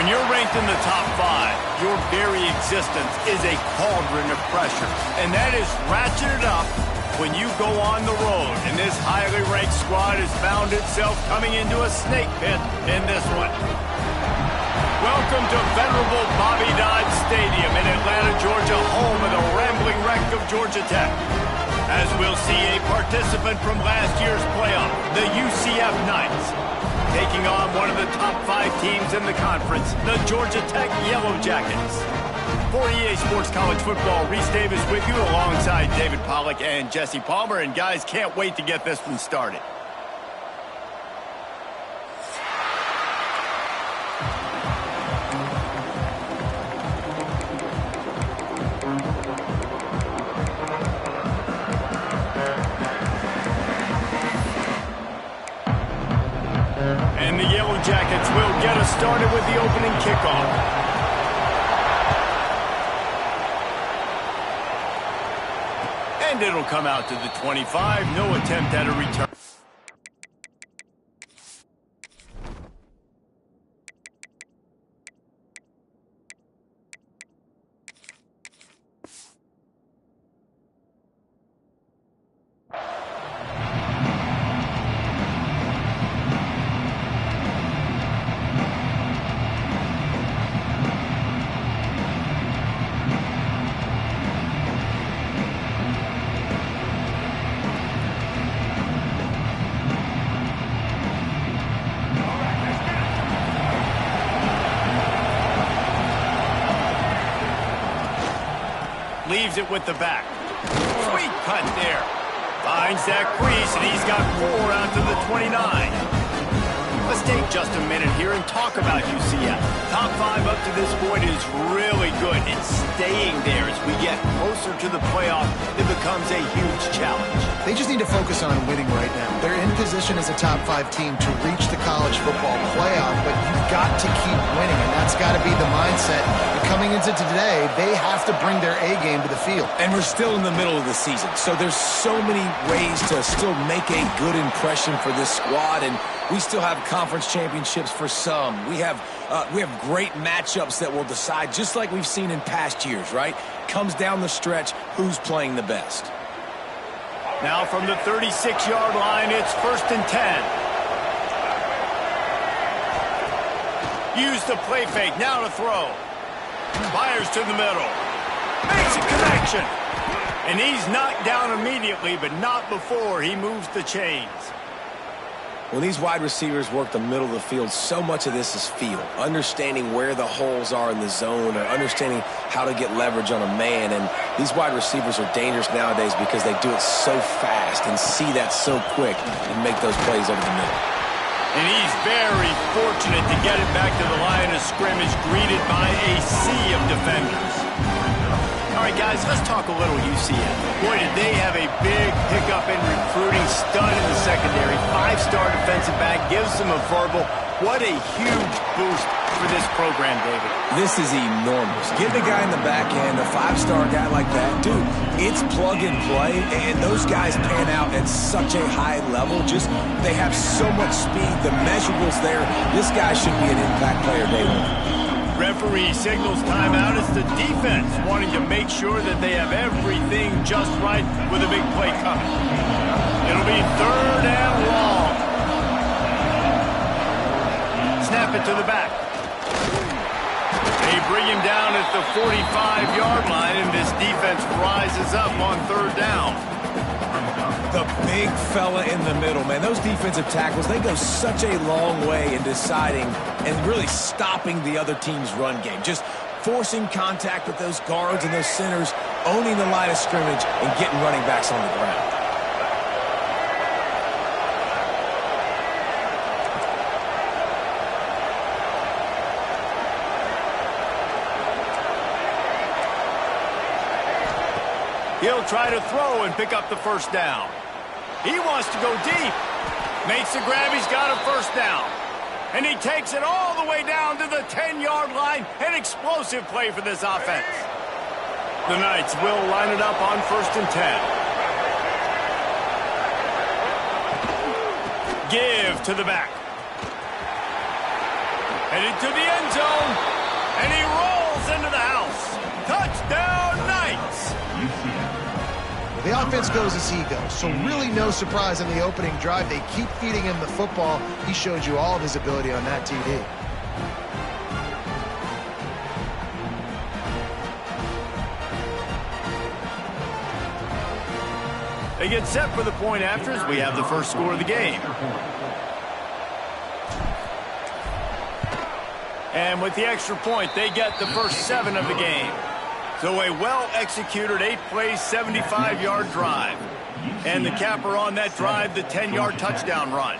When you're ranked in the top 5, your very existence is a cauldron of pressure. And that is ratcheted up when you go on the road. And this highly ranked squad has found itself coming into a snake pit in this one. Welcome to venerable Bobby Dodd Stadium in Atlanta, Georgia, home of the rambling wreck of Georgia Tech. As we'll see a participant from last year's playoff, the UCF Knights, taking on one of the top 5 teams in the conference, the Georgia Tech Yellow Jackets. For EA Sports College Football, Reese Davis with you alongside David Pollack and Jesse Palmer. And guys, can't wait to get this one started. And the Yellow Jackets will get us started with the opening kickoff. And it'll come out to the 25. No attempt at a return. Leaves it with the back. Sweet cut there. Finds that crease, and he's got 4 out to the 29. Let's take just a minute here and talk about UCF. Top 5 up to this point is really good. It's staying there as we get closer to the playoff. It becomes a huge challenge. They just need to focus on winning right now. They're in position as a top 5 team to reach the college football playoff, but you've got to keep winning, and that's got to be the mindset. And coming into today, they have to bring their A game to the field. And we're still in the middle of the season, so there's so many ways to still make a good impression for this squad, and we still have conference championships for some. We have great matchups that will decide, just like we've seen in past years, right? Comes down the stretch, who's playing the best. Now from the 36-yard line, it's 1st and 10. Use the play fake, now to throw. Fires to the middle. Makes a connection. And he's knocked down immediately, but not before he moves the chains. When these wide receivers work the middle of the field, so much of this is feel. Understanding where the holes are in the zone, or understanding how to get leverage on a man. And these wide receivers are dangerous nowadays because they do it so fast and see that so quick and make those plays over the middle. And he's very fortunate to get it back to the line of scrimmage, greeted by a sea of defenders. All right, guys, let's talk a little UCF. Boy, did they have a big pickup in recruiting, stud in the secondary, 5-star defensive back, gives them a verbal. What a huge boost for this program, David. This is enormous. Get the guy in the back end, a 5-star guy like that. Dude, it's plug and play, and those guys pan out at such a high level. Just, they have so much speed. The measurables there. This guy should be an impact player day one. Referee signals timeout. It's the defense wanting to make sure that they have everything just right with a big play coming. It'll be 3rd and long. Snap it to the back. They bring him down at the 45-yard line, and this defense rises up on 3rd down. The big fella in the middle, man. Those defensive tackles, they go such a long way in deciding and really stopping the other team's run game. Just forcing contact with those guards and those centers, owning the line of scrimmage, and getting running backs on the ground. He'll try to throw and pick up the 1st down. He wants to go deep. Makes the grab. He's got a 1st down. And he takes it all the way down to the 10-yard line. An explosive play for this offense. The Knights will line it up on 1st and 10. Give to the back. Headed to the end zone. And he rolls into the house. Touchdown, Knights. The offense goes as he goes, so really no surprise in the opening drive. They keep feeding him the football. He showed you all of his ability on that TD. They get set for the point after as we have the first score of the game. And with the extra point, they get the first 7 of the game. So a well-executed 8-play, 75-yard drive. And the capper on that drive, the 10-yard touchdown run.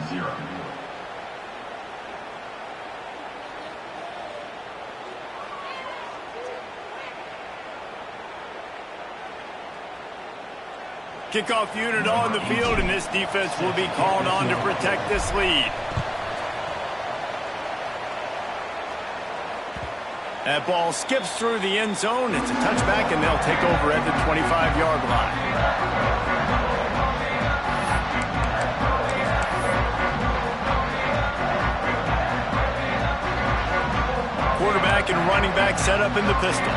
Kickoff unit on the field, and this defense will be called on to protect this lead. That ball skips through the end zone. It's a touchback, and they'll take over at the 25-yard line. Quarterback and running back set up in the pistol.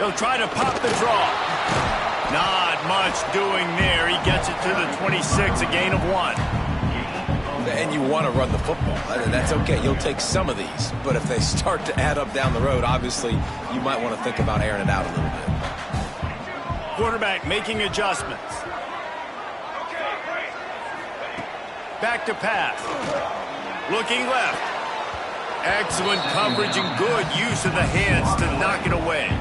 He'll try to pop the draw. Not much doing there. He gets it to the 26, a gain of 1. And you want to run the football. That's okay. You'll take some of these. But if they start to add up down the road, obviously, you might want to think about airing it out a little bit. Quarterback making adjustments. Back to pass. Looking left. Excellent coverage and good use of the hands to knock it away.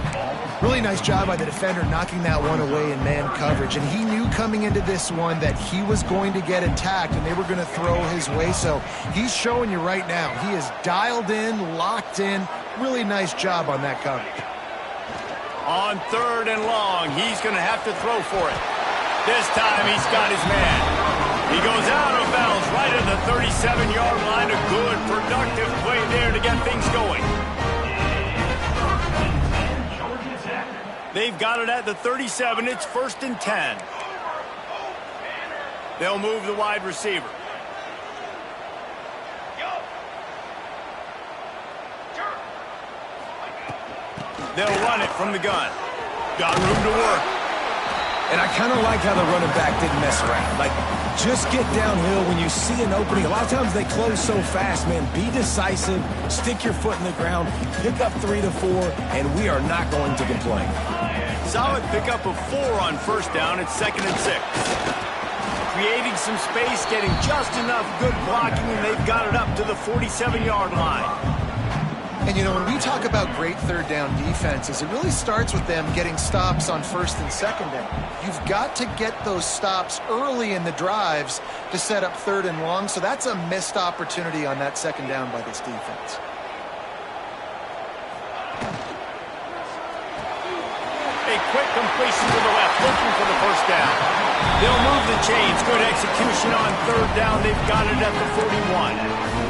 Really nice job by the defender knocking that one away in man coverage. And he knew coming into this one that he was going to get attacked and they were going to throw his way. So he's showing you right now. He is dialed in, locked in. Really nice job on that coverage. On 3rd and long, he's going to have to throw for it. This time he's got his man. He goes out of bounds right at the 37-yard line. A good, productive play there to get things going. They've got it at the 37. It's 1st and 10. They'll move the wide receiver. They'll run it from the gun. Got room to work. And I kind of like how the running back didn't mess around. Like, just get downhill when you see an opening. A lot of times they close so fast, man. Be decisive. Stick your foot in the ground. Pick up 3 to 4, and we are not going to complain. Solid pickup of 4 on 1st down. It's 2nd and 6. Creating some space, getting just enough good blocking, and they've got it up to the 47-yard line. And, you know, when we talk about great 3rd down defenses, it really starts with them getting stops on 1st and 2nd down. You've got to get those stops early in the drives to set up 3rd and long, so that's a missed opportunity on that 2nd down by this defense. A quick completion to the left, looking for the 1st down. They'll move the chains. Good execution on 3rd down. They've got it at the 41.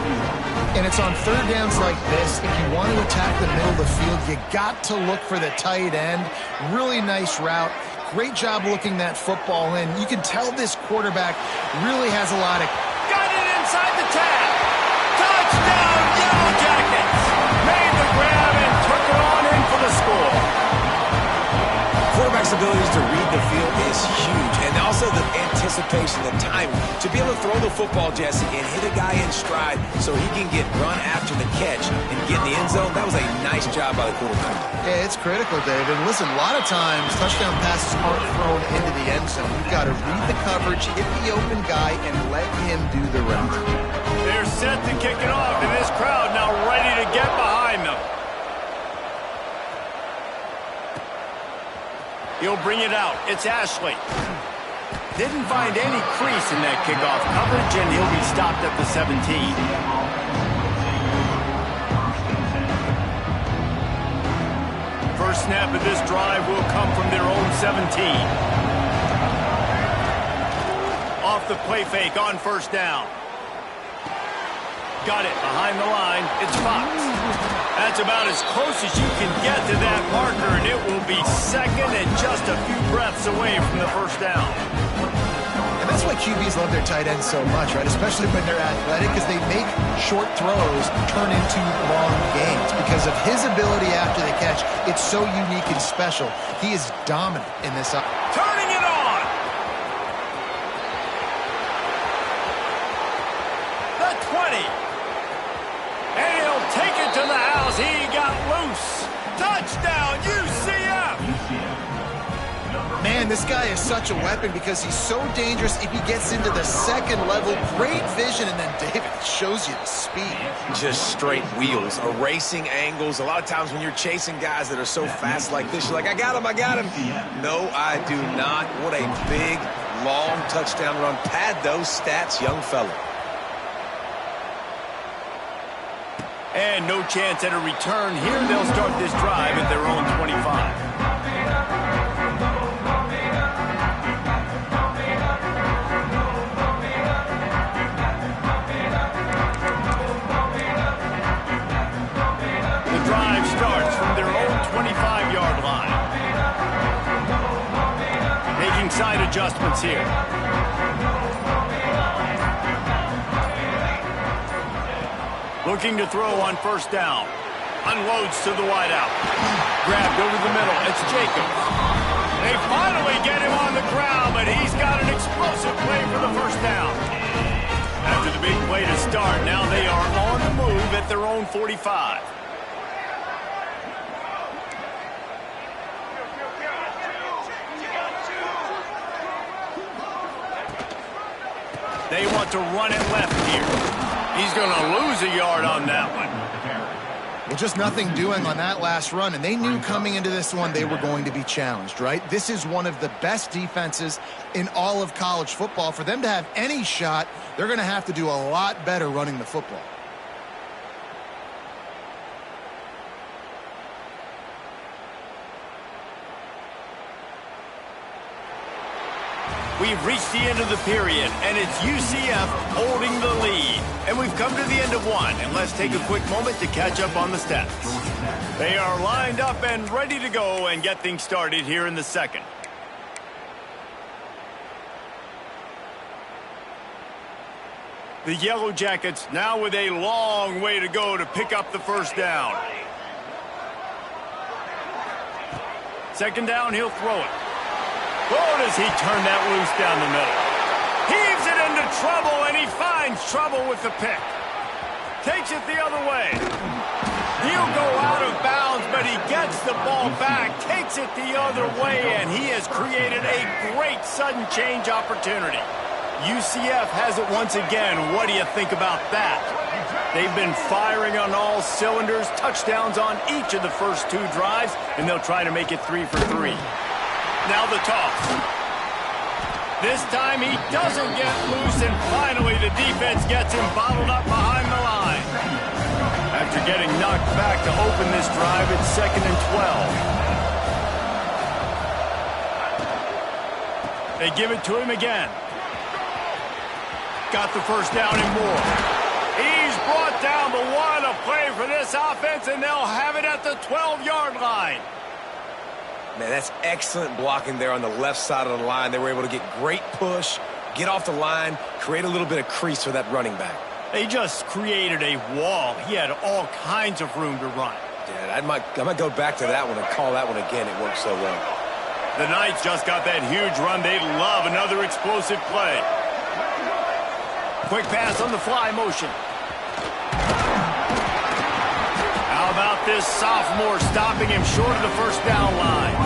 And it's on 3rd downs like this. If you want to attack the middle of the field, you got to look for the tight end. Really nice route. Great job looking that football in. You can tell this quarterback really has a lot of... Got it inside the tag. Touchdown, Yellow Jackets. Made the grab and took it on in for the score. Quarterback's abilities to read the field is huge. And also the anticipation, the timing. To be able to throw the football, Jesse, and hit a guy in stride so he can get run after the catch and get in the end zone, that was a nice job by the quarterback. Yeah, it's critical, David. Listen, a lot of times touchdown passes aren't thrown into the end zone. You've got to read the coverage, hit the open guy, and let him do the rest. They're set to kick it off, and this crowd now ready to get behind them. He'll bring it out. It's Ashley. Didn't find any crease in that kickoff coverage, and he'll be stopped at the 17. First snap of this drive will come from their own 17. Off the play fake on 1st down. Got it behind the line. It's Fox. That's about as close as you can get to that marker, and it will be 2nd and just a few breaths away from the 1st down. And this that's why QBs love their tight ends so much, right? Especially when they're athletic, because they make short throws turn into long gains. Because of his ability after the catch, it's so unique and special. He is dominant in this. Turning it on. The 20. And he'll take it to the house. He got loose. Touchdown, UCF. Man, this guy is such a weapon because he's so dangerous if he gets into the second level. Great vision, and then David shows you the speed. Just straight wheels, erasing angles. A lot of times when you're chasing guys that are so fast like this, you're like, I got him, I got him. No, I do not. What a big, long touchdown run. Pad those stats, young fella. And no chance at a return here. They'll start this drive at their own 25. Starts from their own 25-yard line. Making side adjustments here. Looking to throw on first down. Unloads to the wideout. Grabbed over the middle. It's Jacobs. They finally get him on the ground, but he's got an explosive play for the first down. After the big play to start, now they are on the move at their own 45. They want to run it left here. He's going to lose a yard on that one. Well, just nothing doing on that last run, and they knew coming into this one they were going to be challenged, right? This is one of the best defenses in all of college football. For them to have any shot, they're going to have to do a lot better running the football. We've reached the end of the period, and it's UCF holding the lead. And we've come to the end of one, and let's take a quick moment to catch up on the stats. They are lined up and ready to go and get things started here in the second. The Yellow Jackets now with a long way to go to pick up the first down. Second down, he'll throw it. Oh, does he turn that loose down the middle. Heaves it into trouble, and he finds trouble with the pick. Takes it the other way. He'll go out of bounds, but he gets the ball back, takes it the other way, and he has created a great sudden change opportunity. UCF has it once again. What do you think about that? They've been firing on all cylinders, touchdowns on each of the first two drives, and they'll try to make it 3 for 3. Now the toss. This time he doesn't get loose, and finally the defense gets him bottled up behind the line. After getting knocked back to open this drive, it's 2nd and 12. They give it to him again. Got the first down and more. He's brought down, but what a play for this offense, and they'll have it at the 12-yard line. Man, that's excellent blocking there on the left side of the line. They were able to get great push, get off the line, create a little bit of crease for that running back. They just created a wall. He had all kinds of room to run. Yeah, I might go back to that one and call that one again. It worked so well. The Knights just got that huge run. They love another explosive play. Quick pass on the fly motion. How about this sophomore stopping him short of the first down line?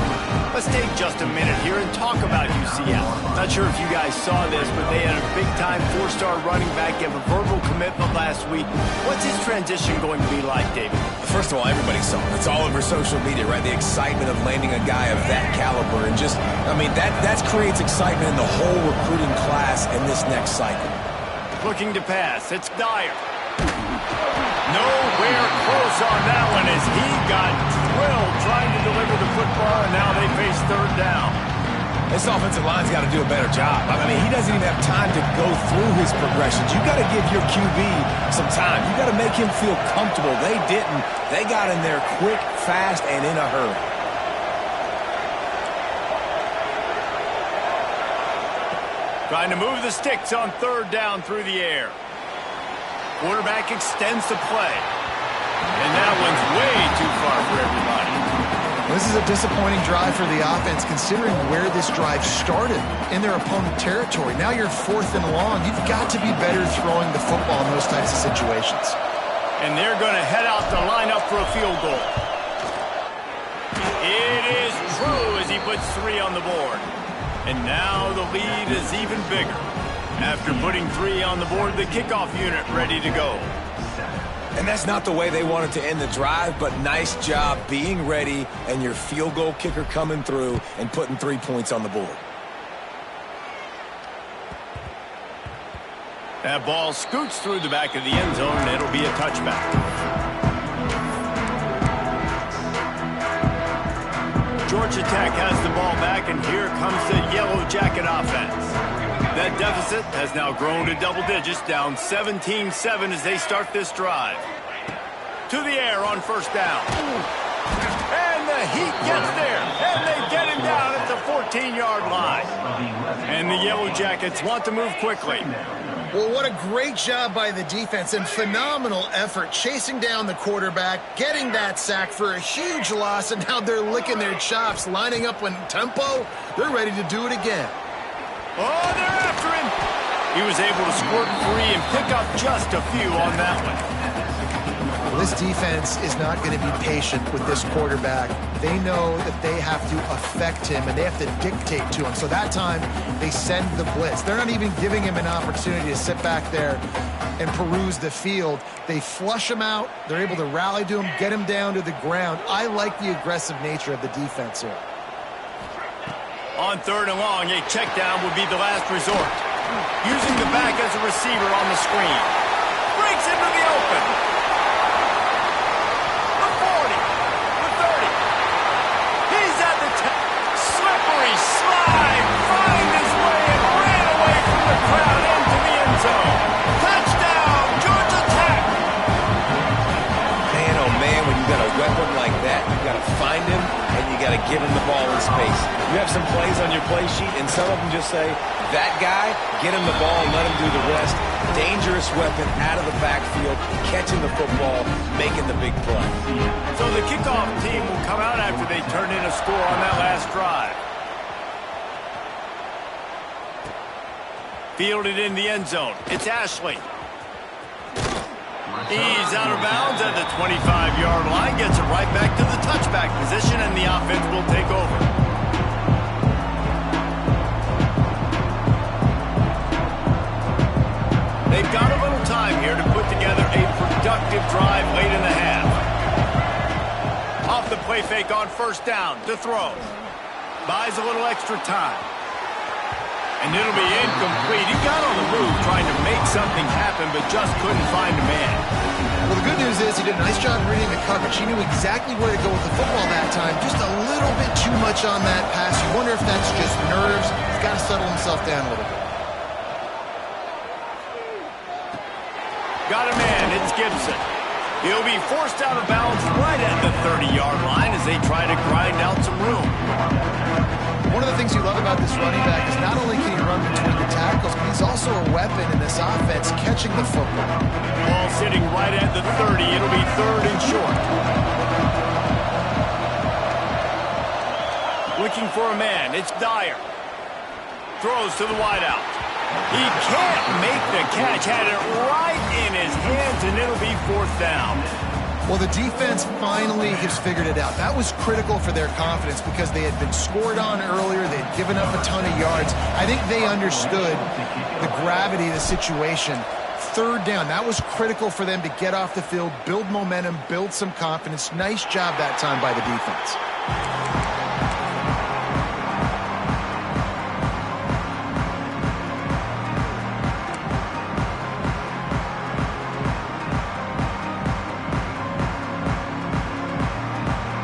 Let's take just a minute here and talk about UCF. Not sure if you guys saw this, but they had a big-time four-star running back give a verbal commitment last week. What's his transition going to be like, David? First of all, everybody saw it. It's all over social media, right? The excitement of landing a guy of that caliber. And just, I mean, that creates excitement in the whole recruiting class in this next cycle. Looking to pass. It's Dyer. Nowhere close on that one as he got drilled trying to deliver the football, and now they face third down. This offensive line's got to do a better job. I mean, he doesn't even have time to go through his progressions. You got to give your QB some time. You got to make him feel comfortable. They didn't. They got in there quick, fast, and in a hurry. Trying to move the sticks on third down through the air. Quarterback extends the play. And that one's way too far for everybody. This is a disappointing drive for the offense considering where this drive started in their opponent territory. Now you're 4th and long. You've got to be better throwing the football in those types of situations. And they're going to head out to line up for a field goal. It is true as he puts 3 on the board. And now the lead is even bigger. After putting 3 on the board, the kickoff unit ready to go. And that's not the way they wanted to end the drive, but nice job being ready and your field goal kicker coming through and putting 3 points on the board. That ball scoots through the back of the end zone, and it'll be a touchback. Georgia Tech has the ball back, and here comes the Yellow Jacket offense. That deficit has now grown to double digits, down 17-7 as they start this drive. To the air on first down. And the Heat gets there, and they get him down at the 14-yard line. And the Yellow Jackets want to move quickly. Well, what a great job by the defense and phenomenal effort chasing down the quarterback, getting that sack for a huge loss, and now they're licking their chops, lining up in tempo. They're ready to do it again. Oh, they're after him. He was able to squirt free and pick up just a few on that one. Well, this defense is not going to be patient with this quarterback. They know that they have to affect him, and they have to dictate to him. So that time, they send the blitz. They're not even giving him an opportunity to sit back there and peruse the field. They flush him out. They're able to rally to him, get him down to the ground. I like the aggressive nature of the defense here. On third and long, a check down would be the last resort. Using the back as a receiver on the screen. Breaks into the open. The 40. The 30. He's at the 10. Slippery slide. Find his way and ran away from the crowd into the end zone. Touchdown, Georgia Tech. Man, oh man, when you got a weapon like that, you got to find him and you got to give him the ball in space. You have some plays on your play sheet, and some of them just say, that guy, get him the ball, let him do the rest. Dangerous weapon out of the backfield, catching the football, making the big play. So the kickoff team will come out after they turn in a score on that last drive. Fielded in the end zone. It's Ashley. He's out of bounds at the 25-yard line, gets it right back to the touchback position, and the offense will take over. They've got a little time here to put together a productive drive late in the half. Off the play fake on first down to throw. Buys a little extra time. And it'll be incomplete. He got on the move trying to make something happen, but just couldn't find a man. Well, the good news is he did a nice job reading the coverage. He knew exactly where to go with the football that time. Just a little bit too much on that pass. You wonder if that's just nerves. He's got to settle himself down a little bit. Got a man. It's Gibson. He'll be forced out of bounds right at the 30-yard line as they try to grind out some room. One of the things you love about this running back is not only can he run between the tackles, but he's also a weapon in this offense catching the football. Ball sitting right at the 30. It'll be third and short. Looking for a man. It's Dyer. Throws to the wideout. He can't make the catch. Had it right in his hands, and it'll be fourth down. Well, the defense finally has figured it out. That was critical for their confidence because they had been scored on earlier. They had given up a ton of yards. I think they understood the gravity of the situation. Third down, that was critical for them to get off the field, build momentum, build some confidence. Nice job that time by the defense.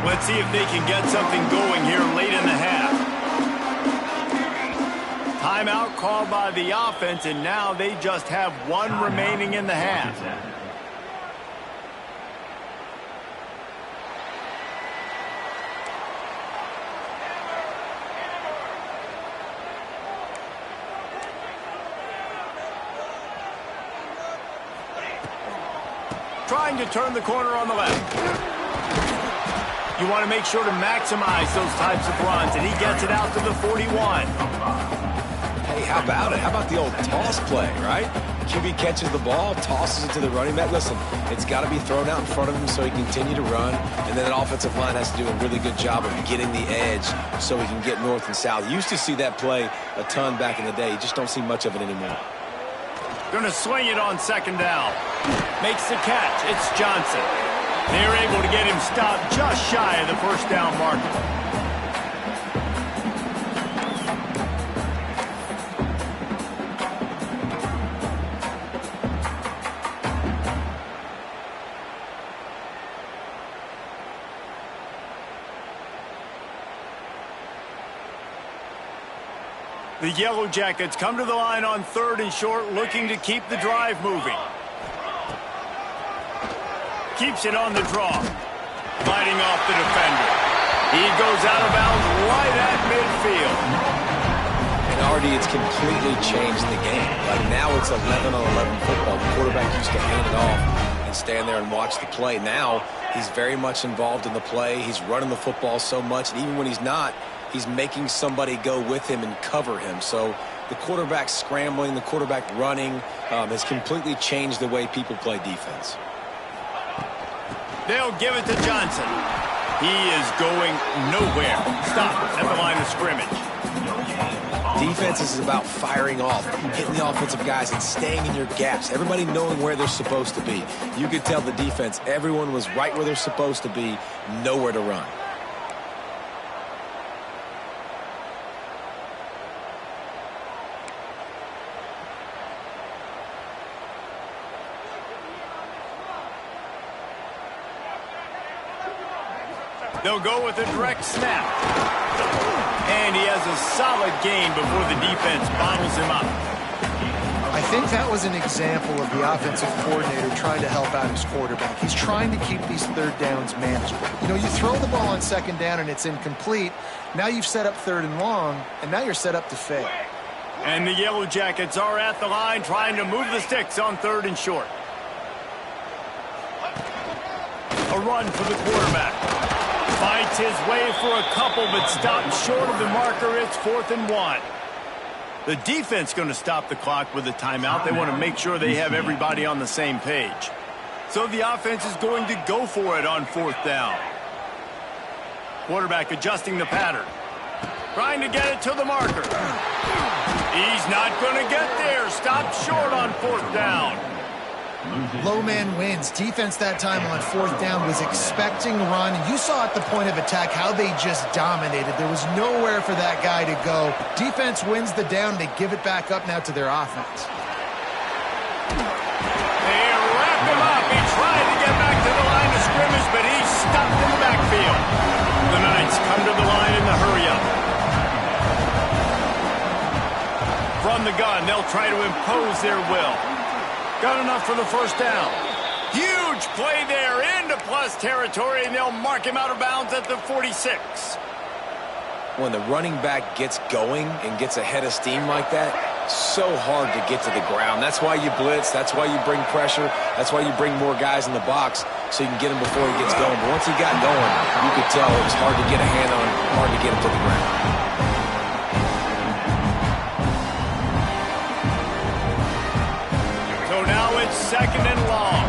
Let's see if they can get something going here late in the half. Timeout called by the offense, and now they just have one remaining in the half. trying to turn the corner on the left. You want to make sure to maximize those types of runs, and he gets it out to the 41. Hey, how about it? How about the old toss play, right? QB catches the ball, tosses it to the running back. Listen, it's got to be thrown out in front of him so he can continue to run, and then an offensive line has to do a really good job of getting the edge so he can get north and south. You used to see that play a ton back in the day. You just don't see much of it anymore. Going to swing it on second down. Makes the catch. It's Johnson. They're able to get him stopped just shy of the first down marker. The Yellow Jackets come to the line on 3rd and short, looking to keep the drive moving. Keeps it on the draw. Fighting off the defender. He goes out of bounds right at midfield. And already it's completely changed the game. Like now it's 11-on-11 football. The quarterback used to hand it off and stand there and watch the play. Now he's very much involved in the play. He's running the football so much, and even when he's not, he's making somebody go with him and cover him. So the quarterback scrambling, the quarterback running has completely changed the way people play defense. They'll give it to Johnson. He is going nowhere. Stop at the line of scrimmage. Defense is about firing off, hitting the offensive guys, and staying in your gaps. Everybody knowing where they're supposed to be. You could tell the defense, everyone was right where they're supposed to be, nowhere to run. They'll go with a direct snap. And he has a solid gain before the defense bottles him up. I think that was an example of the offensive coordinator trying to help out his quarterback. He's trying to keep these 3rd downs manageable. You know, you throw the ball on 2nd down and it's incomplete. Now you've set up 3rd and long, and now you're set up to fail. And the Yellow Jackets are at the line trying to move the sticks on 3rd and short. A run for the quarterback. Fights his way for a couple, but stops short of the marker. It's 4th and 1. The defense going to stop the clock with a timeout. They want to make sure they have everybody on the same page. So the offense is going to go for it on 4th down. Quarterback adjusting the pattern. Trying to get it to the marker. He's not going to get there. Stopped short on 4th down. Low man wins. Defense that time on 4th down was expecting run. You saw at the point of attack how they just dominated. There was nowhere for that guy to go. Defense wins the down. They give it back up now to their offense. They wrap him up. He tried to get back to the line of scrimmage, but he's stopped in the backfield. The Knights come to the line in the hurry-up. From the gun, they'll try to impose their will. Got enough for the first down. Huge play there into plus territory, and they'll mark him out of bounds at the 46. When the running back gets going and gets ahead of steam like that, so hard to get to the ground. That's why you blitz. That's why you bring pressure. That's why you bring more guys in the box so you can get him before he gets going. But once he got going, you could tell it was hard to get a hand on, hard to get him to the ground. Now it's 2nd and long.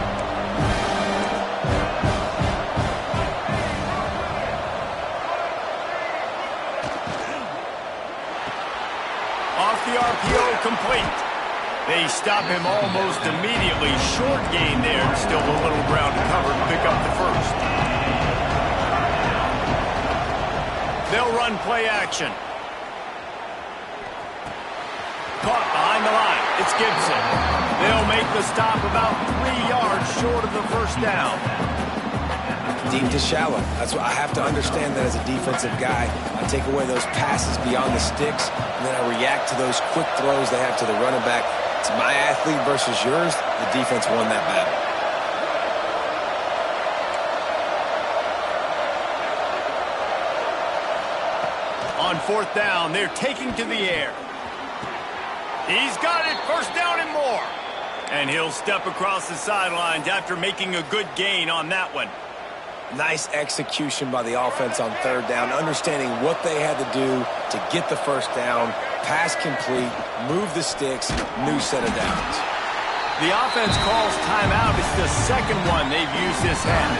Off the RPO, complete. They stop him almost immediately. Short gain there. Still a little ground to cover to pick up the first. They'll run play action. Caught behind the line. It's Gibson. They'll make the stop about 3 yards short of the first down. Deep to shallow. That's what I have to understand that as a defensive guy. I take away those passes beyond the sticks, and then I react to those quick throws they have to the running back. It's my athlete versus yours. The defense won that battle. On 4th down, they're taking to the air. He's got it. First down and more. And he'll step across the sidelines after making a good gain on that one. Nice execution by the offense on third down, understanding what they had to do to get the first down, pass complete, move the sticks, new set of downs. The offense calls timeout. It's the second one they've used this half.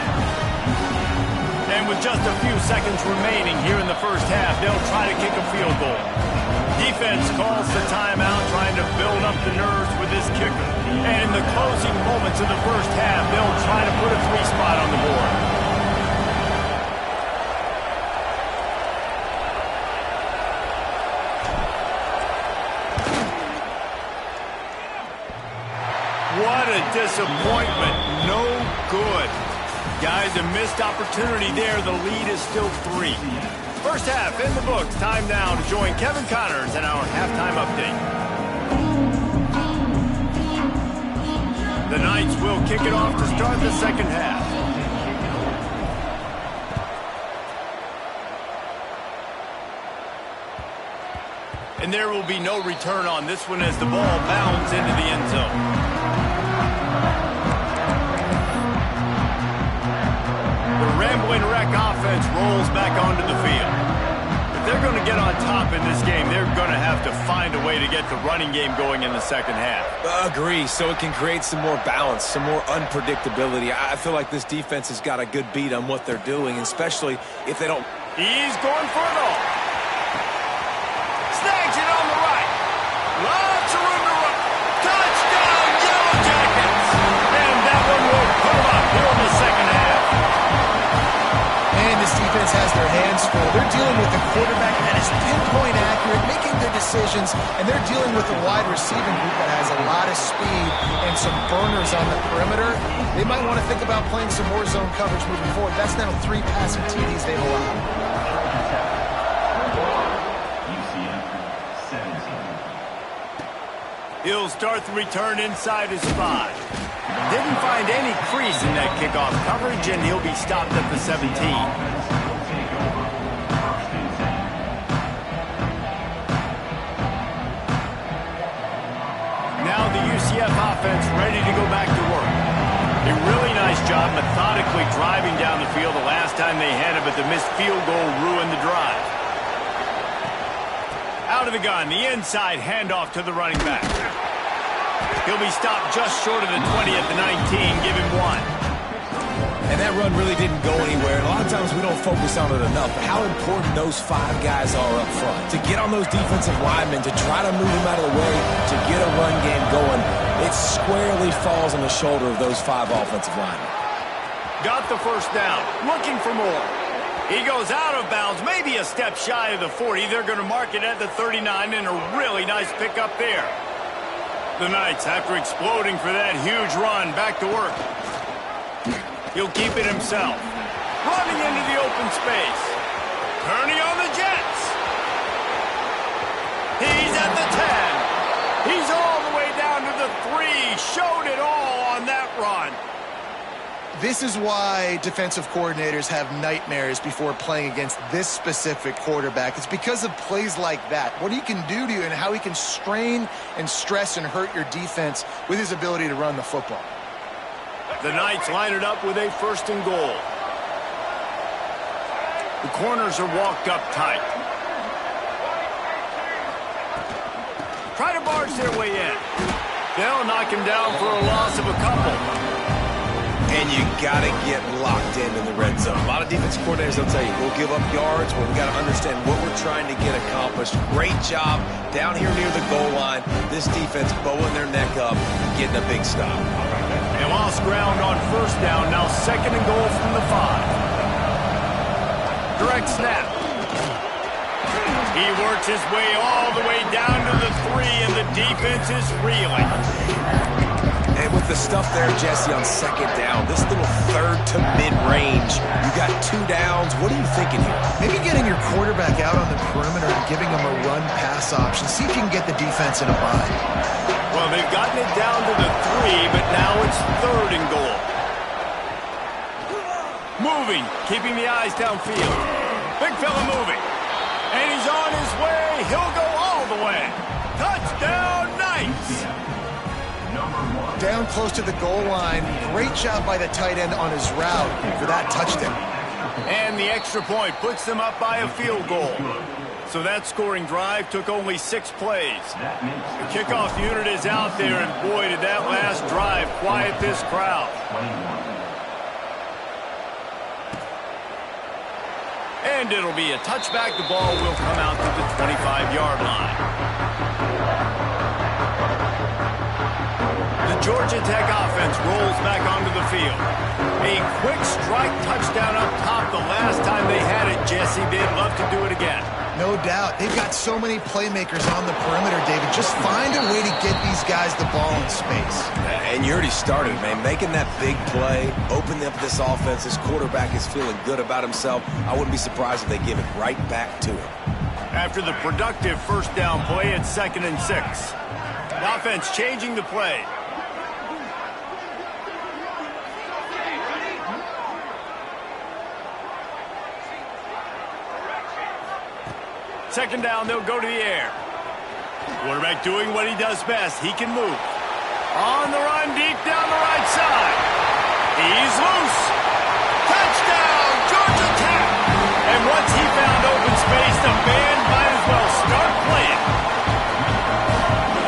And with just a few seconds remaining here in the first half, they'll try to kick a field goal. Defense calls the timeout, trying to build up the nerves with this kicker. And in the closing moments of the first half, they'll try to put a 3-spot on the board. What a disappointment. No good. Guys, a missed opportunity there. The lead is still 3. First half in the books. Time now to join Kevin Connors in our halftime update. The Knights will kick it off to start the second half. And there will be no return on this one as the ball bounds into the end zone. The Rambling Wreck offense rolls back onto the field. If they're going to get on top in this game, they're going to have to find a way to get the running game going in the second half. Agree, so it can create some more balance, some more unpredictability. I feel like this defense has got a good beat on what they're doing, especially if they don't... He's going for it all. Snags it on the right. Lots of room to run. Touchdown, Yellow Jackets! And that one will put them up here in the second half. And this defense has their hands full. They're dealing with a quarterback that is pinpoint accurate, making good decisions, and they're dealing with a wide receiving group that has a lot of speed and some burners on the perimeter. They might want to think about playing some more zone coverage moving forward. That's now 3 passing TDs they've allowed. UCF 17. He'll start the return inside his 5. Didn't find any crease in that kickoff coverage, and he'll be stopped at the 17. Now the UCF offense ready to go back to work. A really nice job methodically driving down the field the last time they had it, but the missed field goal ruined the drive. Out of the gun, the inside handoff to the running back. He'll be stopped just short of the 20 at the 19. Give him 1. And that run really didn't go anywhere. And a lot of times we don't focus on it enough, but how important those 5 guys are up front. To get on those defensive linemen, to try to move them out of the way, to get a run game going, it squarely falls on the shoulder of those 5 offensive linemen. Got the first down. Looking for more. He goes out of bounds, maybe a step shy of the 40. They're going to mark it at the 39, and a really nice pickup there. The Knights, after exploding for that huge run, back to work. He'll keep it himself. Running into the open space. Turning on the Jets. He's at the 10. He's all the way down to the 3. Showed it all on that run. This is why defensive coordinators have nightmares before playing against this specific quarterback. It's because of plays like that. What he can do to you and how he can strain and stress and hurt your defense with his ability to run the football. The Knights line it up with a 1st and goal. The corners are walked up tight. Try to barge their way in. They'll knock him down for a loss of a couple. And you got to get locked in the red zone. A lot of defensive coordinators will tell you, we'll give up yards, but we got to understand what we're trying to get accomplished. Great job down here near the goal line. This defense bowing their neck up, getting a big stop. They lost ground on 1st down. Now 2nd and goal from the 5. Direct snap. He works his way all the way down to the 3, and the defense is reeling. And with the stuff there, Jesse, on 2nd down, this little 3rd to mid-range, you got 2 downs. What are you thinking here? Maybe getting your quarterback out on the perimeter and giving him a run-pass option. See if you can get the defense in a bind. Well, they've gotten it down to the 3, but now it's 3rd and goal. Moving, keeping the eyes downfield. Big fella moving. And he's on his way. He'll go all the way. Touchdown, Knights! Number 1. down close to the goal line. Great job by the tight end on his route for that touchdown. And the extra point puts them up by a field goal. So that scoring drive took only 6 plays. The kickoff unit is out there, and boy, did that last drive quiet this crowd. And it'll be a touchback. The ball will come out to the 25-yard line. The Georgia Tech offense rolls back onto the field. A quick strike touchdown up top the last time they had it, Jesse. They'd love to do it again. No doubt. They've got so many playmakers on the perimeter, David. Just find a way to get these guys the ball in space. And you already started, man. Making that big play, opening up this offense. This quarterback is feeling good about himself. I wouldn't be surprised if they give it right back to him. After the productive first down play at 2nd and 6. The offense changing the play. Second down, they'll go to the air. Quarterback doing what he does best. He can move. On the run, deep down the right side. He's loose. Touchdown, Georgia Tech. And once he found open space, the band might as well start playing.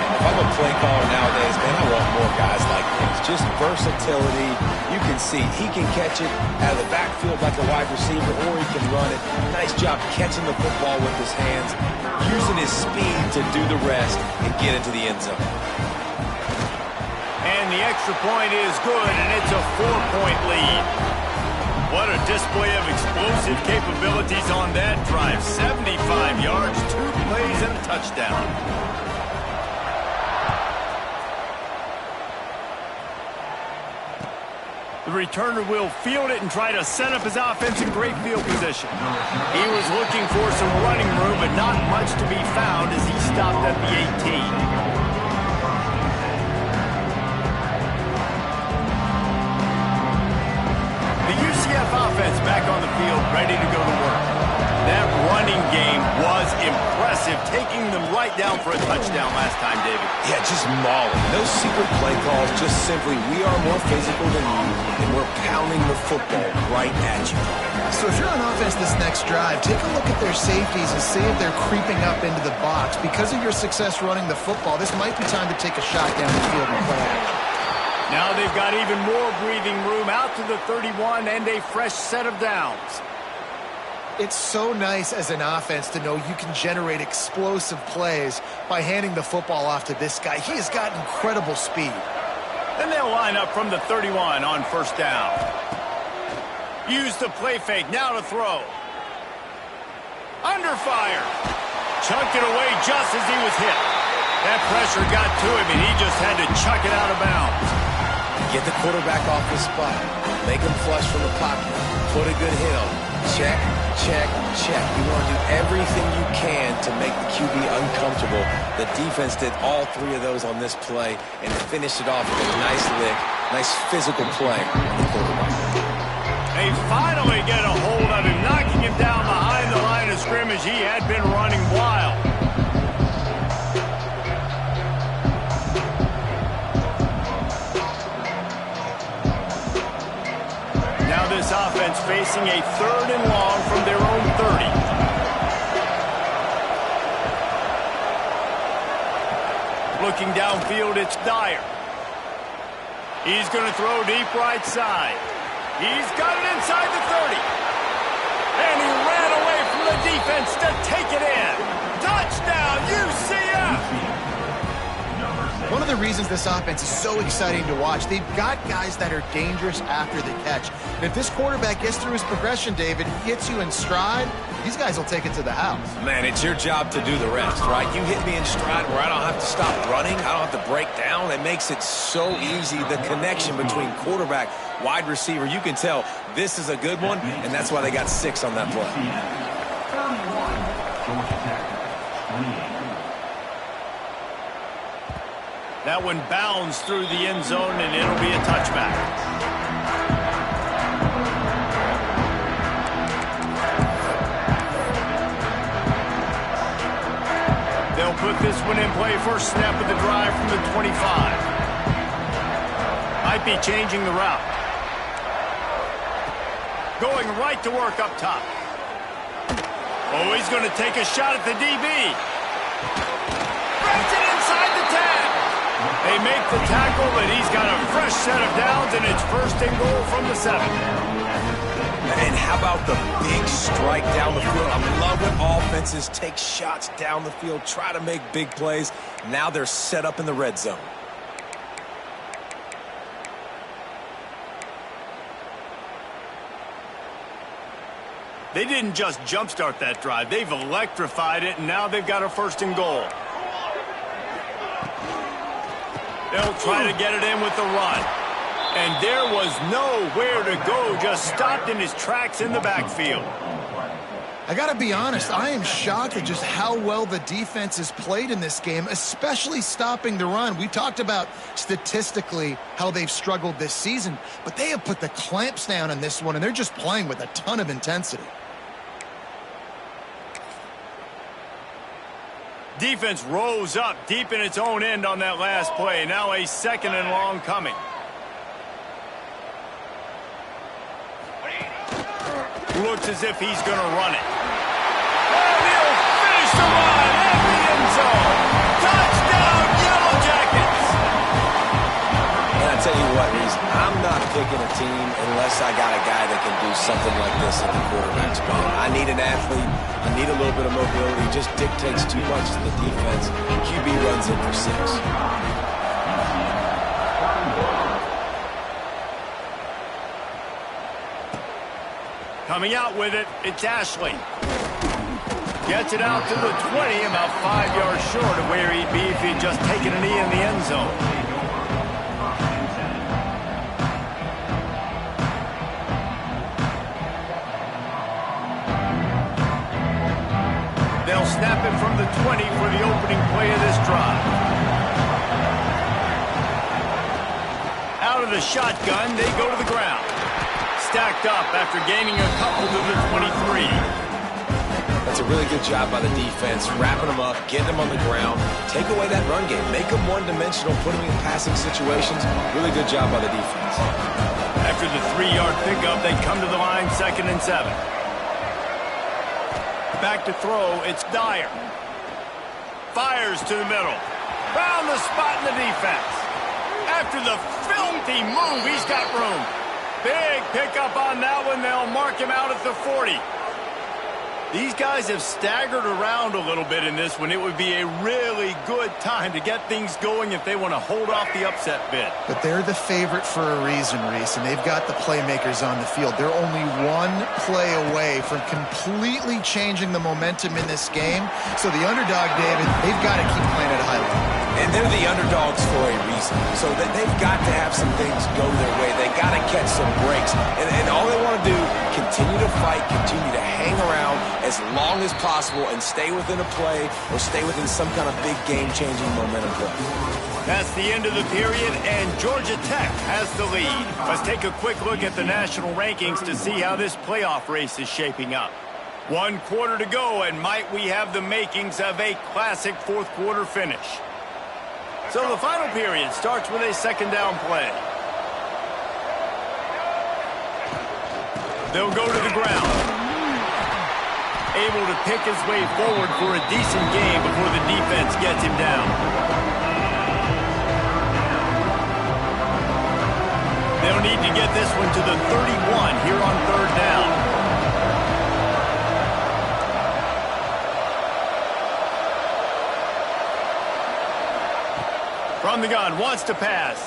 If I'm a play caller nowadays, man, I want more guys like this. Just versatility. You can see he can catch it out of the backfield like a wide receiver, or he can run it. Nice job catching the football with his hands, using his speed to do the rest and get into the end zone. And the extra point is good, and it's a 4-point lead. What a display of explosive capabilities on that drive. 75 yards, 2 plays, and a touchdown. The returner will field it and try to set up his offense in great field position. He was looking for some running room, but not much to be found as he stopped at the 18. The UCF offense back on the field, ready to go to work. That running game was impressive, taking them right down for a touchdown last time, David. Yeah, just mauling. No secret play calls, just simply we are more physical than you, and we're pounding the football right at you. So if you're on offense this next drive, take a look at their safeties and see if they're creeping up into the box. Because of your success running the football, this might be time to take a shot down the field and play action. Now they've got even more breathing room out to the 31 and a fresh set of downs. It's so nice as an offense to know you can generate explosive plays by handing the football off to this guy. He has got incredible speed. Then they'll line up from the 31 on first down. Use the play fake, now to throw. Under fire. Chucked it away just as he was hit. That pressure got to him, and he just had to chuck it out of bounds. Get the quarterback off his spot. Make him flush from the pocket. Put a good hit on him. Check, check, check. You want to do everything you can to make the QB uncomfortable. The defense did all 3 of those on this play and finished it off with a nice lick, nice physical play on the quarterback. They finally get a hold of him, knocking him down behind the line of scrimmage. He had been running wild. Now this offense facing a 3rd and long from their own 30. Looking downfield, it's Dyer. He's going to throw deep right side. He's got it inside the 30. And he ran away from the defense to take it in. Touchdown, UCF! One of the reasons this offense is so exciting to watch, they've got guys that are dangerous after the catch. And if this quarterback gets through his progression, David, gets you in stride, these guys will take it to the house. Man, it's your job to do the rest, right? You hit me in stride where I don't have to stop running. I don't have to break down. It makes it so easy. The connection between quarterback, wide receiver, you can tell this is a good one, and that's why they got 6 on that play. That one bounds through the end zone, and it'll be a touchback. They'll put this one in play. First snap of the drive from the 25. might be changing the route. Going right to work up top. Oh, he's going to take a shot at the DB. Breaks it inside the 10. They make the tackle, and he's got a fresh set of downs, and it's first and goal from the 7. And how about the big strike down the field? I love when offenses take shots down the field, try to make big plays. Now they're set up in the red zone. They didn't just jumpstart that drive. They've electrified it, and now they've got a first and goal. They'll try to get it in with the run. And there was nowhere to go, just stopped in his tracks in the backfield. I got to be honest, I am shocked at just how well the defense has played in this game, especially stopping the run. We talked about statistically how they've struggled this season, but they have put the clamps down in this one, and they're just playing with a ton of intensity. Defense rose up deep in its own end on that last play. Now a second and long coming. Looks as if he's going to run it. And he'll finish the run in the end zone. Touchdown, Yellow Jackets! And I tell you what, Reese, I'm not picking a team unless I got a guy that can do something like this at the quarterback spot. I need an athlete. I need a little bit of mobility. It just dictates too much to the defense. QB runs in for 6. Coming out with it, it's Ashley. Gets it out to the 20, about 5 yards short of where he'd be if he'd just taken a knee in the end zone. They'll snap it from the 20 for the opening play of this drive. Out of the shotgun, they go to the ground. Stacked up after gaining a couple to the 23. That's a really good job by the defense, wrapping them up, getting them on the ground, take away that run game, make them one-dimensional, put them in passing situations. Really good job by the defense. After the 3-yard pickup, they come to the line, 2nd and 7. Back to throw, it's Dyer. Fires to the middle. Found the spot in the defense. After the filthy move, he's got room. Big pickup on that one. They'll mark him out at the 40. These guys have staggered around a little bit in this one. It would be a really good time to get things going if they want to hold off the upset bid. But they're the favorite for a reason, Reese, and they've got the playmakers on the field. They're only one play away from completely changing the momentum in this game. So the underdog, David, they've got to keep playing at a high level. And they're the underdogs for a reason. So they've got to have some things go their way. They got to catch some breaks. And all they want to do, continue to fight, continue to hang around as long as possible and stay within a play or stay within some kind of big game-changing momentum play. That's the end of the period, and Georgia Tech has the lead. Let's take a quick look at the national rankings to see how this playoff race is shaping up. 1 quarter to go, and might we have the makings of a classic fourth-quarter finish. So the final period starts with a 2nd down play. They'll go to the ground. Able to pick his way forward for a decent gain before the defense gets him down. They'll need to get this one to the 31 here on 3rd down. From the gun, wants to pass.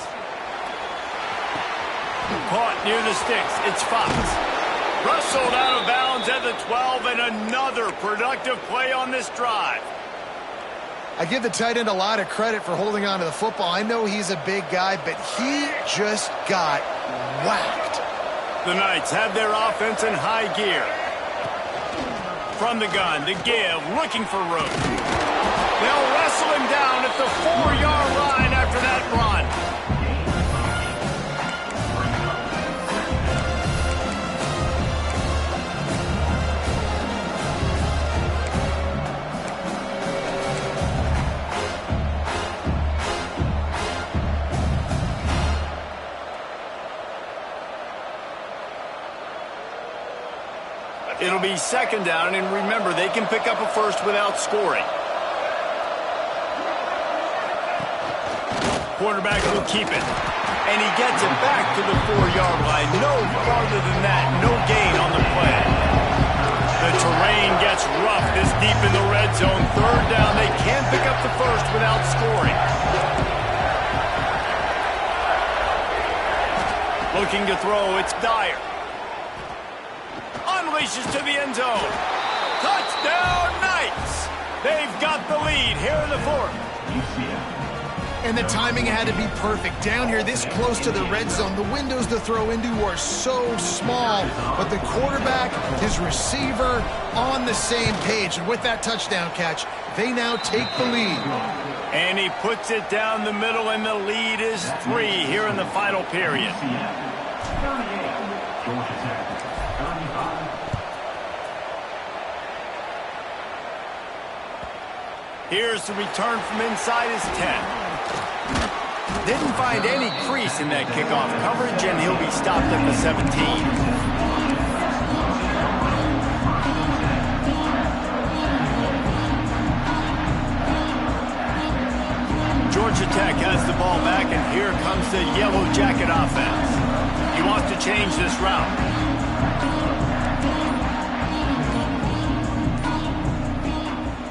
Caught near the sticks. It's Fox. Rustled out of bounds at the 12, and another productive play on this drive. I give the tight end a lot of credit for holding on to the football. I know he's a big guy, but he just got whacked. The Knights have their offense in high gear. From the gun, to give, looking for room. They'll wrestle him down at the 4-yard line after that run. It'll be second down, and remember, they can pick up a first without scoring. Quarterback will keep it. And he gets it back to the 4-yard line. No farther than that. No gain on the play. The terrain gets rough this deep in the red zone. Third down. They can't pick up the first without scoring. Looking to throw. It's Dyer. Unleashes to the end zone. Touchdown, Knights! They've got the lead here in the fourth. UCF. And the timing had to be perfect. Down here, this close to the red zone, the windows to throw into are so small. But the quarterback, his receiver, on the same page. And with that touchdown catch, they now take the lead. And he puts it down the middle, and the lead is 3 here in the final period. Here's the return from inside his 10. Didn't find any crease in that kickoff coverage, and he'll be stopped at the 17. Georgia Tech has the ball back, and here comes the Yellow Jacket offense. He wants to change this route.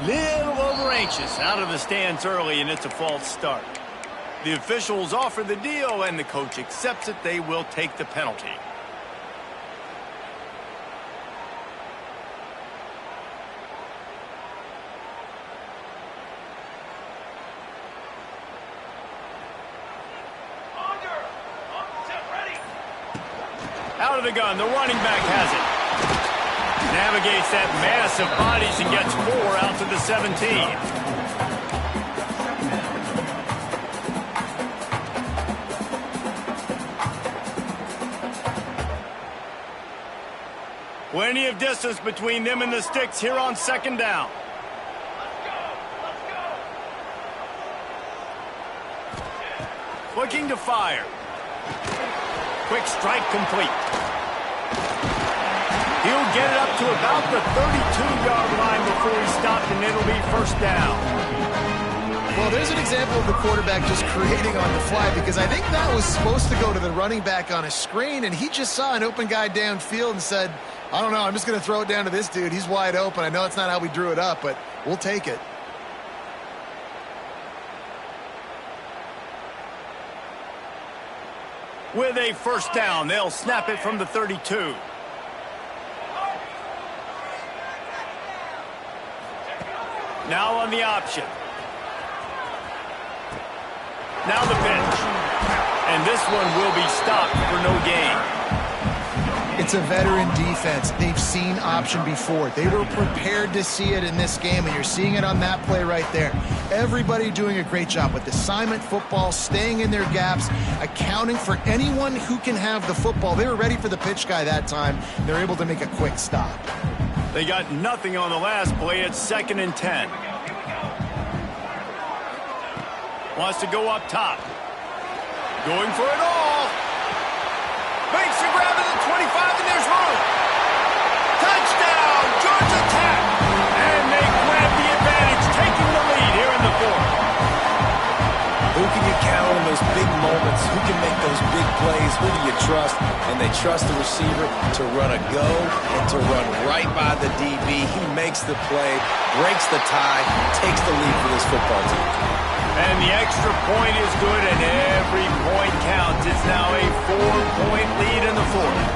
Little over-anxious out of the stands early, and it's a false start. The officials offer the deal, and the coach accepts it. They will take the penalty. Out of the gun, the running back has it. Navigates that mass of bodies and gets 4 out to the 17. Plenty of distance between them and the sticks here on second down. Looking to fire. Quick strike complete. He'll get it up to about the 32-yard line before he's stopped, and it'll be first down. Well, there's an example of the quarterback just creating on the fly, because I think that was supposed to go to the running back on a screen, and he just saw an open guy downfield and said, I don't know, I'm just going to throw it down to this dude. He's wide open. I know it's not how we drew it up, but we'll take it. With a first down, they'll snap it from the 32. Now on the option. Now the pitch. And this one will be stopped for no gain. It's a veteran defense. They've seen option before. They were prepared to see it in this game, and you're seeing it on that play right there. Everybody doing a great job with assignment football, staying in their gaps, accounting for anyone who can have the football. They were ready for the pitch guy that time. They're able to make a quick stop. They got nothing on the last play. It's 2nd and 10. Wants to go up top. Going for it all. Makes the grab at the 25, and there's room. Touchdown, Georgia Tech. And they grab the advantage, taking the lead here in the fourth. Who can you count on those big moments? Who can make those big plays? Who do you trust? And they trust the receiver to run a go and to run right by the DB. He makes the play, breaks the tie, takes the lead for this football team. And the extra point is good, and every point counts. It's now a 4-point lead in the fourth.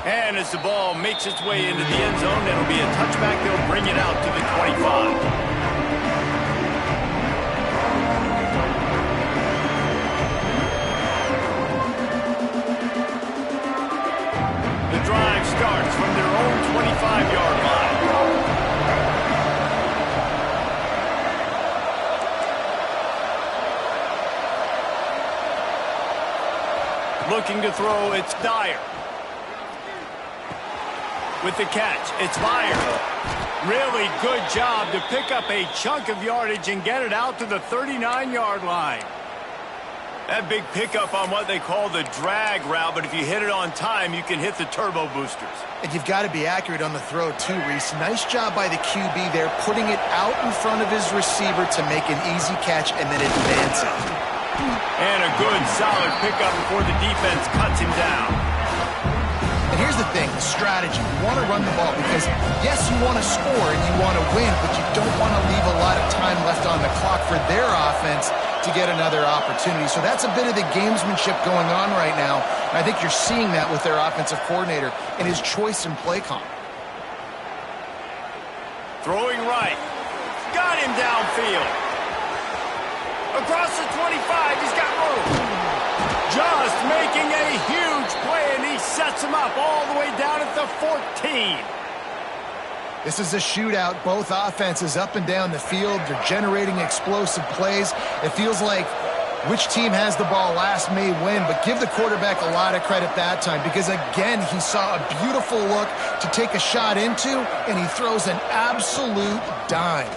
And as the ball makes its way into the end zone, it'll be a touchback. They'll bring it out to the 25. Drive starts from their own 25-yard line. Looking to throw, it's Dyer. With the catch, it's Meyer. Really good job to pick up a chunk of yardage and get it out to the 39-yard line. That big pickup on what they call the drag route, but if you hit it on time, you can hit the turbo boosters. And you've got to be accurate on the throw too, Reese. Nice job by the QB there, putting it out in front of his receiver to make an easy catch and then advance it. And a good, solid pickup before the defense cuts him down. And here's the thing, the strategy. You want to run the ball because, yes, you want to score and you want to win, but you don't want to leave a lot of time left on the clock for their offense to get another opportunity. So that's a bit of the gamesmanship going on right now. And I think you're seeing that with their offensive coordinator and his choice in play call. Throwing right. Got him downfield. Across the 25, he's got room. Just making a huge play, and he sets him up all the way down at the 14. This is a shootout. Both offenses up and down the field. They're generating explosive plays. It feels like which team has the ball last may win, but give the quarterback a lot of credit that time because, again, he saw a beautiful look to take a shot into, and he throws an absolute dime.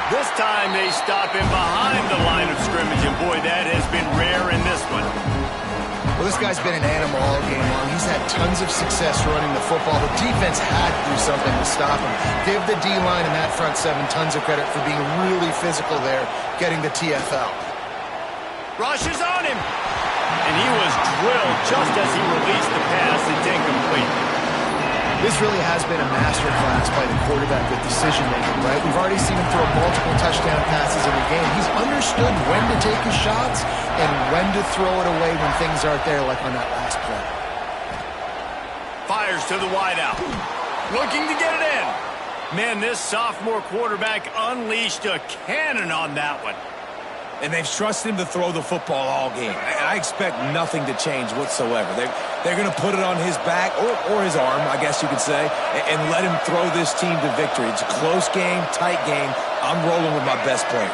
This time they stop him behind the line of scrimmage, and boy, that has been rare in this one. Well, this guy's been an animal all game long. He's had tons of success running the football. The defense had to do something to stop him. Give the D-line and that front seven tons of credit for being really physical there, getting the TFL. Rushes on him, and he was drilled just as he released the pass. It's incomplete. This really has been a masterclass by the quarterback with decision-making, right? We've already seen him throw multiple touchdown passes in the game. He's understood when to take his shots and when to throw it away when things aren't there, like on that last play. Fires to the wideout. Looking to get it in. Man, this sophomore quarterback unleashed a cannon on that one. And they've trusted him to throw the football all game. And I expect nothing to change whatsoever. They're going to put it on his back, or his arm, I guess you could say, and let him throw this team to victory. It's a close game, tight game. I'm rolling with my best player.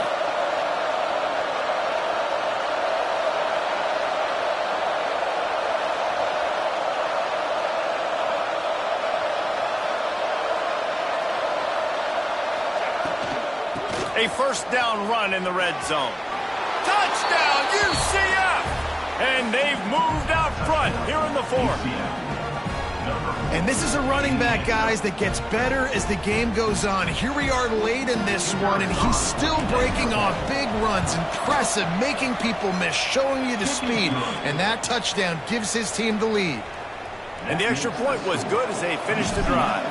A first down run in the red zone. Touchdown, UCF! And they've moved out front here in the fourth. And this is a running back, guys, that gets better as the game goes on. Here we are late in this one, and he's still breaking off big runs. Impressive, making people miss, showing you the speed. And that touchdown gives his team the lead. And the extra point was good as they finished the drive.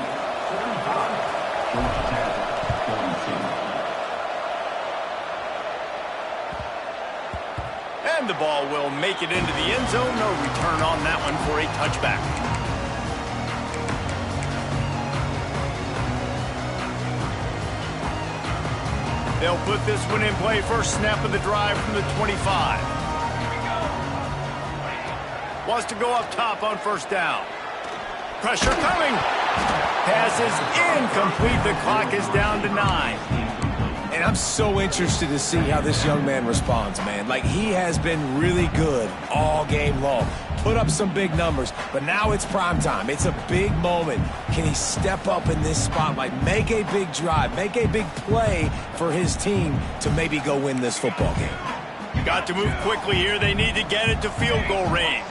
And the ball will make it into the end zone. No return on that one for a touchback. They'll put this one in play. First snap of the drive from the 25. Wants to go up top on first down. Pressure coming. Pass is incomplete. The clock is down to 9. And I'm so interested to see how this young man responds, man. Like, he has been really good all game long. Put up some big numbers, but now it's prime time. It's a big moment. Can he step up in this spotlight, make a big drive, make a big play for his team to maybe go win this football game? Got to move quickly here. They need to get it to field goal range.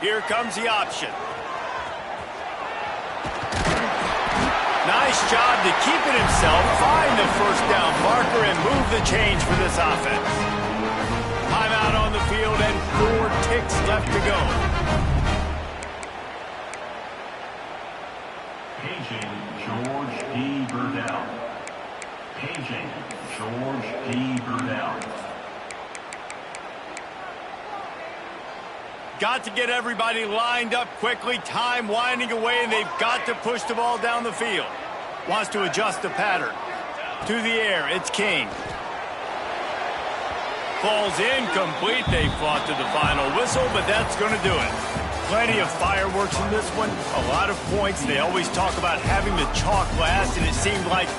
Here comes the option. Nice job to keep it himself, find the first down marker, and move the chains for this offense. Timeout on the field and 4 ticks left to go. Paging George D. Burdell. Paging George D. Burdell. Got to get everybody lined up quickly, time winding away, and they've got to push the ball down the field. Wants to adjust the pattern. To the air, it's King. Falls incomplete. They fought to the final whistle, but that's going to do it. Plenty of fireworks in this one, a lot of points. They always talk about having the chalk last, and it seemed like